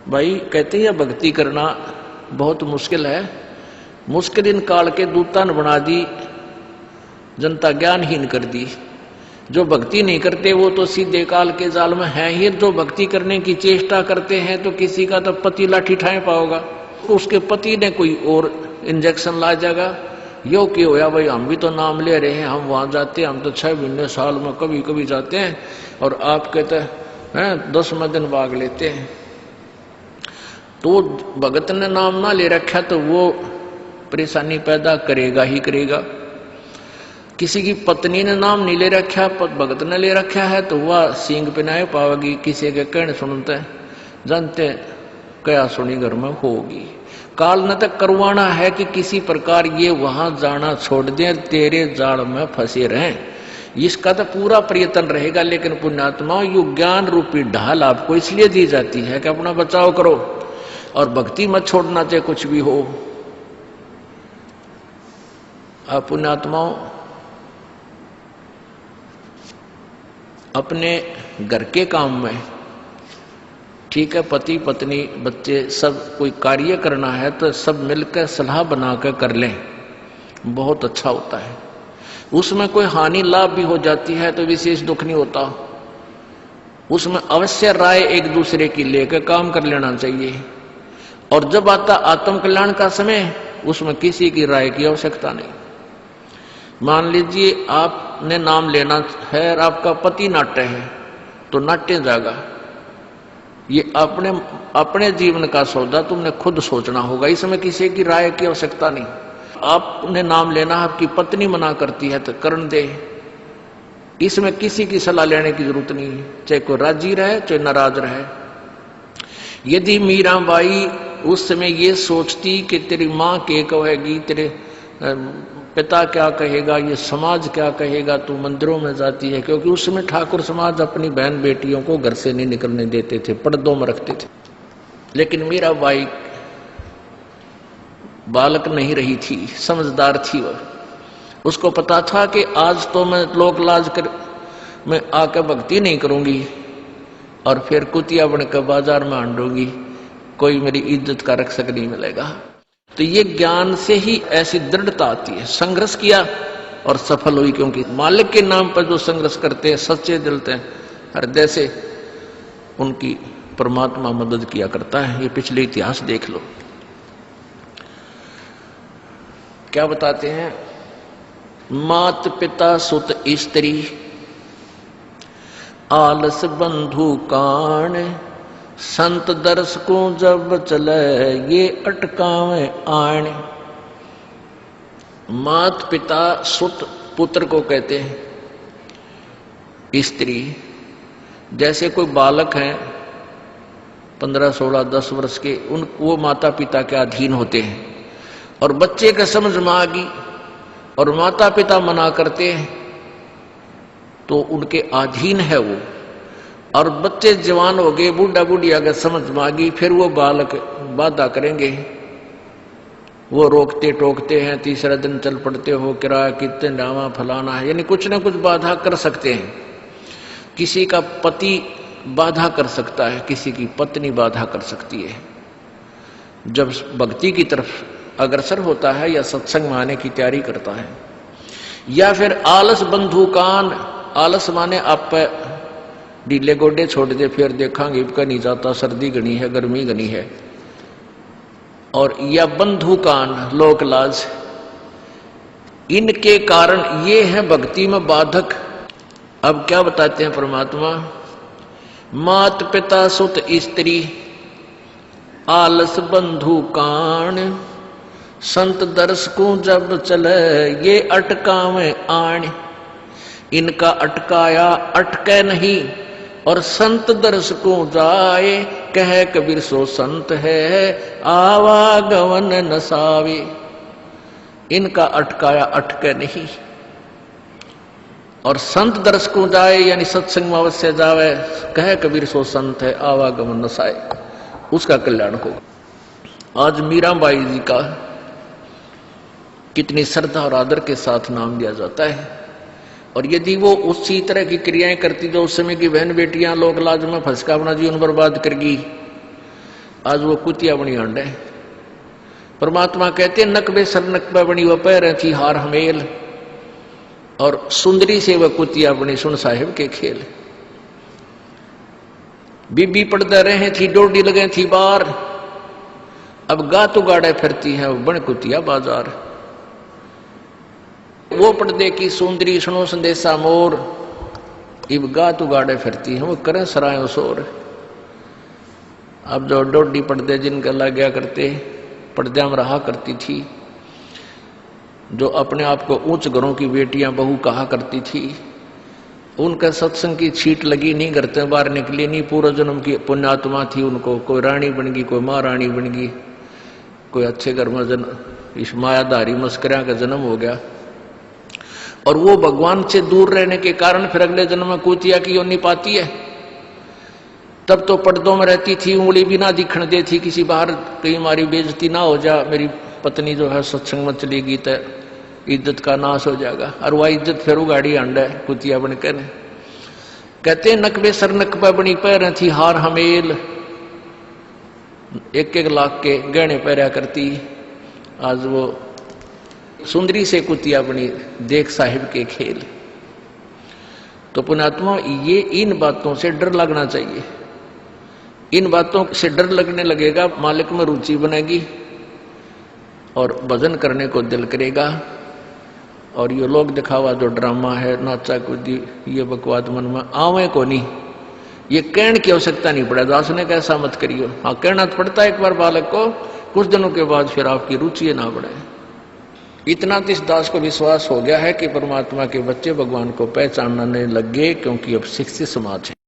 भाई कहते हैं भक्ति करना बहुत मुश्किल है, मुश्किल इन काल के दूता ने बना दी, जनता ज्ञानहीन कर दी। जो भक्ति नहीं करते वो तो सीधे काल के जाल में है ही। जो भक्ति करने की चेष्टा करते हैं तो किसी का तो पति लाठी ठाए पाओगा, उसके पति ने कोई और इंजेक्शन ला जाएगा। यो कि होया भाई हम भी तो नाम ले रहे हैं, हम वहां जाते हैं, हम तो 6 महीने साल में कभी कभी जाते हैं, और आप कहते हैं 10वें दिन भाग लेते हैं। तो भगत ने नाम ना ले रखा तो वो परेशानी पैदा करेगा ही करेगा। किसी की पत्नी ने नाम नहीं ले रखा, भगत ने ले रखा है तो वह सींग पिनाए पावेगी। किसी के कहने सुनते जानते क्या सुनी घर में होगी। काल न तक करवाना है कि किसी प्रकार ये वहां जाना छोड़ दें, तेरे जाल में फंसे रहें, इसका तो पूरा प्रयत्न रहेगा। लेकिन पुण्यात्मा यु ज्ञान रूपी ढाल आपको इसलिए दी जाती है कि अपना बचाव करो और भक्ति मत छोड़ना चाहे कुछ भी हो। आप पुण्यात्माओं अपने घर के काम में ठीक है, पति पत्नी बच्चे सब कोई कार्य करना है तो सब मिलकर सलाह बनाकर कर लें, बहुत अच्छा होता है। उसमें कोई हानि लाभ भी हो जाती है तो विशेष दुख नहीं होता। उसमें अवश्य राय एक दूसरे की लेकर काम कर लेना चाहिए। और जब आता आत्म कल्याण का समय, उसमें किसी की राय की आवश्यकता नहीं। मान लीजिए आपने नाम लेना है और आपका पति नाट्य है तो नाट्य जाएगा। ये अपने जीवन का सौदा तुमने खुद सोचना होगा, इसमें किसी की राय की आवश्यकता नहीं। आपने नाम लेना, आपकी पत्नी मना करती है तो करन दे, इसमें किसी की सलाह लेने की जरूरत नहीं है, चाहे कोई राजी रहे चाहे नाराज रहे। यदि मीराबाई उस समय ये सोचती कि तेरी माँ क्या कहेगी, तेरे पिता क्या कहेगा, ये समाज क्या कहेगा, तू मंदिरों में जाती है, क्योंकि उस समय ठाकुर समाज अपनी बहन बेटियों को घर से नहीं निकलने देते थे, पर्दों में रखते थे। लेकिन मीराबाई बालक नहीं रही थी, समझदार थी। वह उसको पता था कि आज तो मैं लोक लाज कर मैं आकर भक्ति नहीं करूंगी और फिर कुतिया बनकर बाजार में आंडूंगी, कोई मेरी इज्जत का रक्षक नहीं मिलेगा। तो ये ज्ञान से ही ऐसी दृढ़ता आती है। संघर्ष किया और सफल हुई, क्योंकि मालिक के नाम पर जो संघर्ष करते हैं सच्चे दिल से हृदय से, उनकी परमात्मा मदद किया करता है। ये पिछले इतिहास देख लो क्या बताते हैं। मात पिता सुत स्त्री आलस बंधु कान, संत दर्श को जब चले ये अटकावे आण। मात पिता सुत पुत्र को कहते हैं। स्त्री जैसे कोई बालक हैं 15, 16, 10 वर्ष के, वो माता पिता के अधीन होते हैं। और बच्चे का समझ में आ गई और माता पिता मना करते हैं तो उनके अधीन है वो। और बच्चे जवान हो गए, बूढ़ा बूढ़ी अगर समझ में आ गई, फिर वो बालक बाधा करेंगे, वो रोकते टोकते हैं, तीसरा दिन चल पड़ते हो, किराया कितने डावा फलाना है, यानी कुछ ना कुछ बाधा कर सकते हैं। किसी का पति बाधा कर सकता है, किसी की पत्नी बाधा कर सकती है। जब भक्ति की तरफ अग्रसर होता है या सत्संग में आने की तैयारी करता है। या फिर आलस बंधु कान, आलस माने आप ढीले गोडे छोड़ दे, फिर देखांगे का नहीं जाता, सर्दी घनी है, गर्मी घनी है। और या बंधु कान, लोक लाज, इनके कारण ये है भक्ति में बाधक। अब क्या बताते हैं परमात्मा। मात पिता सुत स्त्री आलस बंधु कान, संत दर्श को जब चले ये अटकावे आण। इनका अटकाया अटके नहीं, और संत दर्श को जाए कह कबीर सो संत है आवागमन नसावे। इनका अटकाया अटके नहीं, और संत दर्श को जाए यानी सत्संग में अवश्य जावे, कह कबीर सो संत है आवागमन नसाए, उसका कल्याण होगा। आज मीराबाई जी का कितनी श्रद्धा और आदर के साथ नाम दिया जाता है। और यदि वो उसी तरह की क्रियाएं करती जो उस समय की बहन बेटियां लोक लाज में फंस कर अपना जीवन बर्बाद करगी, आज वो कुतिया बनी अंडे। परमात्मा कहते नकबे सर नकबे बनी वह पैर थी हार हमेल, और सुंदरी से वह कुतिया बनी सुन साहिब के खेल। बीबी पड़दा रहे थी डोडी लगे थी बार, अब गात उगाड़े फिरती है वो बन कुतिया बाजार। वो पर्दे की सुंदरी सुनो संदेशा मोर, इब गात उगाड़े फिरती है वो करें सरायों शोर। अब जो डोडी पर्दे जिनका लग गया करते, पर्दे में रहा करती थी, जो अपने आप को उच्च घरों की बेटियां बहू कहा करती थी, उनका सत्संग की छीट लगी नहीं, करते बाहर निकली नहीं, पूर्व जन्म की पुण्यात्मा थी, उनको कोई रानी बन गई, कोई महारानी बन गई, कोई अच्छे घर में जन्म, इस मायाधारी मस्करिया का जन्म हो गया। और वो भगवान से दूर रहने के कारण फिर अगले जन्म में कुतिया की योनि पाती है। तब तो पर्दों में रहती थी, उंगली भी ना दिखने देती किसी बाहर, कहीं हमारी बेइज्जती ना हो जा, मेरी पत्नी जो है सत्संग में चलेगी तो इज्जत का नाश हो जाएगा। और वह इज्जत फिर उगाड़ी अंडा है कुतिया बनकर। कहते नकबे सर नकबा बनी पैर थी हार हमेल, 1-1 लाख के गहने पहरा करती, आज वो सुंदरी से कुतिया बनी देख साहिब के खेल। तो पुण्यात्मा ये इन बातों से डर लगना चाहिए। इन बातों से डर लगने लगेगा, मालिक में रुचि बनेगी और भजन करने को दिल करेगा। और ये लोग दिखावा जो ड्रामा है, नाचा कूदी, ये बकवाद मन में आवे को नहीं, ये कहने की आवश्यकता नहीं पड़े। दास ने कैसा मत करियो, हाँ कहना तो पड़ता है एक बार बालक को, कुछ दिनों के बाद फिर आपकी रुचि ना बढ़े। इतना तो इस दास को विश्वास हो गया है कि परमात्मा के बच्चे भगवान को पहचानने लग गए, क्योंकि अब शिक्षित समाज है।